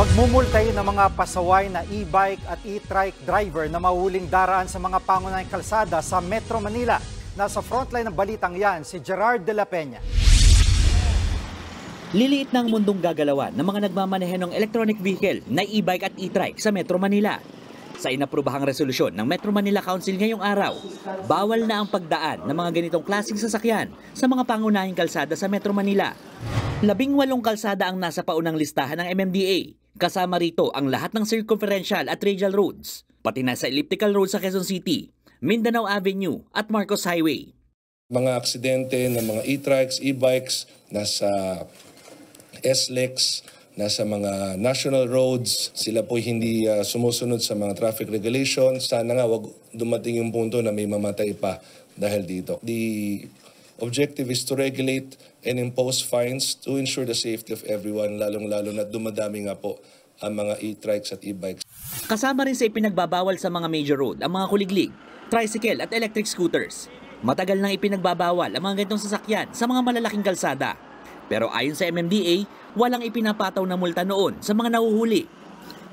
Pagmumultay ng mga pasaway na e-bike at e-trike driver na mahuling daraan sa mga pangunahing kalsada sa Metro Manila. Nasa frontline ng balitang yan si Gerard de la Peña. Liliit ng mundong gagalawan ng mga nagmamaneho ng electronic vehicle na e-bike at e-trike sa Metro Manila. Sa inaprubahang resolusyon ng Metro Manila Council ngayong araw, bawal na ang pagdaan ng mga ganitong klaseng sasakyan sa mga pangunahing kalsada sa Metro Manila. 18 kalsada ang nasa paunang listahan ng MMDA. Kasama rito ang lahat ng circumferential at radial roads, pati na sa elliptical road sa Quezon City, Mindanao Avenue at Marcos Highway. Mga aksidente ng mga e-trikes, e-bikes, nasa SLEX, nasa mga national roads, sila po hindi sumusunod sa mga traffic regulations. Sana nga wag dumating yung punto na may mamatay pa dahil dito. The objective is to regulate and impose fines to ensure the safety of everyone, lalong-lalo na dumadami nga po ang mga e-trikes at e-bikes. Kasama rin sa ipinagbabawal sa mga major road ang mga kuliglig, tricycle at electric scooters. Matagal nang ipinagbabawal ang mga ganitong sasakyan sa mga malalaking kalsada. Pero ayon sa MMDA, walang ipinapataw na multa noon sa mga nahuhuli.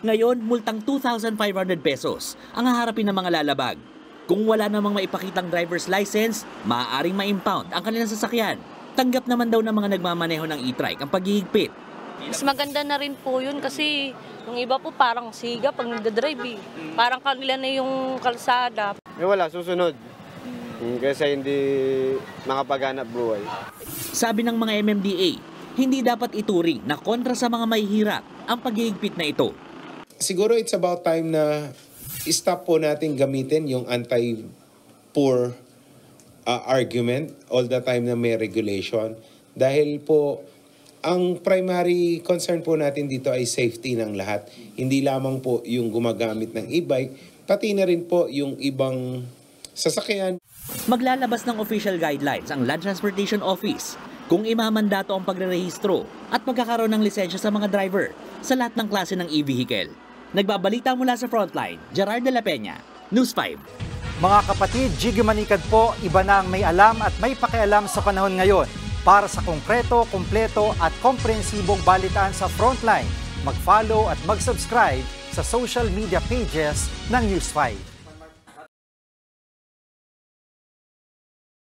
Ngayon, multang 2,500 pesos ang haharapin ng mga lalabag. Kung wala namang maipakitang driver's license, maaaring ma-impound ang kanilang sasakyan. Tanggap naman daw ng mga nagmamaneho ng e-trike ang paghihigpit. Mas maganda na rin po yun kasi yung iba po parang siga pag nagdadrive. Parang kanila na yung kalsada. Wala, susunod. Kasi hindi makapaghanap buhay. Sabi ng mga MMDA, hindi dapat ituring na kontra sa mga mahihirap ang paghihigpit na ito. Siguro it's about time na stop po natin gamitin yung anti-poor argument all the time na may regulation. Dahil po, ang primary concern po natin dito ay safety ng lahat. Hindi lamang po yung gumagamit ng e-bike, pati na rin po yung ibang sasakyan. Maglalabas ng official guidelines ang Land Transportation Office kung imamandato ang pagrerehistro at pagkakaroon ng lisensya sa mga driver sa lahat ng klase ng e-vehicle. Nagbabalita mula sa Frontline, Gerard de la Peña, News 5. Mga kapatid, Jiggy Manikad po, iba na ang may alam at may pakialam sa panahon ngayon. Para sa konkreto, kumpleto at komprehensibong balitaan sa Frontline, mag-follow at mag-subscribe sa social media pages ng News 5.